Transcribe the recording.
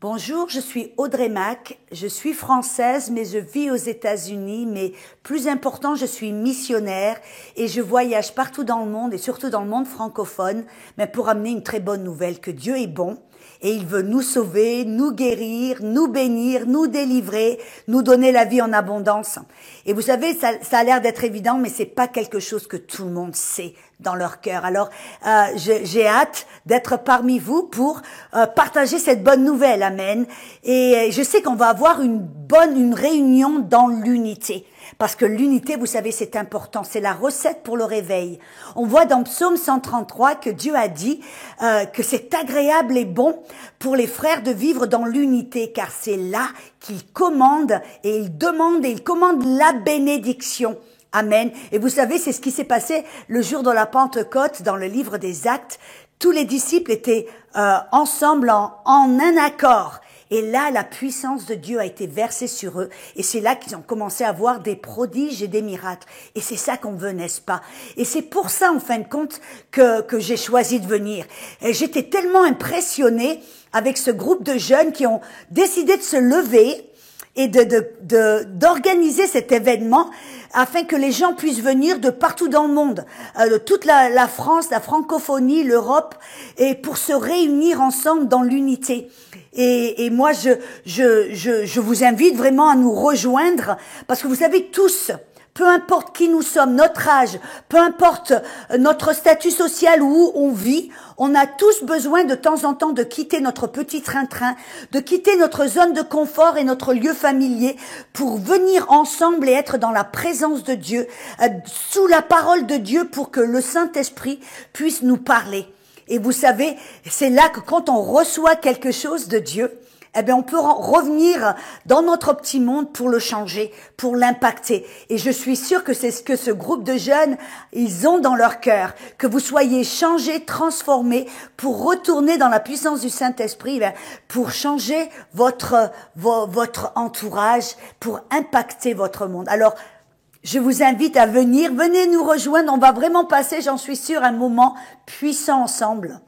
Bonjour, je suis Audrey Mac, je suis française mais je vis aux États-Unis, mais plus important, je suis missionnaire et je voyage partout dans le monde et surtout dans le monde francophone, mais pour amener une très bonne nouvelle, que Dieu est bon et il veut nous sauver, nous guérir, nous bénir, nous délivrer, nous donner la vie en abondance. Et vous savez, ça a l'air d'être évident, mais c'est pas quelque chose que tout le monde sait dans leur cœur. Alors, j'ai hâte d'être parmi vous pour partager cette bonne nouvelle, amen. Et je sais qu'on va avoir une réunion dans l'unité. Parce que l'unité, vous savez, c'est important. C'est la recette pour le réveil. On voit dans Psaume 133 que Dieu a dit que c'est agréable et bon pour les frères de vivre dans l'unité, car c'est là qu'il commande et il demande et il commande la bénédiction. Amen. Et vous savez, c'est ce qui s'est passé le jour de la Pentecôte dans le livre des Actes. Tous les disciples étaient ensemble en un accord. Et là, la puissance de Dieu a été versée sur eux. Et c'est là qu'ils ont commencé à voir des prodiges et des miracles. Et c'est ça qu'on veut, n'est-ce pas? Et c'est pour ça, en fin de compte, que j'ai choisi de venir. Et j'étais tellement impressionnée avec ce groupe de jeunes qui ont décidé de se lever et d'organiser cet événement afin que les gens puissent venir de partout dans le monde, de toute la France, la francophonie, l'Europe, et pour se réunir ensemble dans l'unité. Et moi, je vous invite vraiment à nous rejoindre, parce que vous savez tous, peu importe qui nous sommes, notre âge, peu importe notre statut social ou où on vit, on a tous besoin de temps en temps de quitter notre petit train-train, de quitter notre zone de confort et notre lieu familier pour venir ensemble et être dans la présence de Dieu, sous la parole de Dieu pour que le Saint-Esprit puisse nous parler. Et vous savez, c'est là que quand on reçoit quelque chose de Dieu, eh bien, on peut revenir dans notre petit monde pour le changer, pour l'impacter. Et je suis sûre que c'est ce que ce groupe de jeunes, ils ont dans leur cœur. Que vous soyez changés, transformés, pour retourner dans la puissance du Saint-Esprit, pour changer votre entourage, pour impacter votre monde. Alors, je vous invite à venez nous rejoindre. On va vraiment passer, j'en suis sûre, un moment puissant ensemble.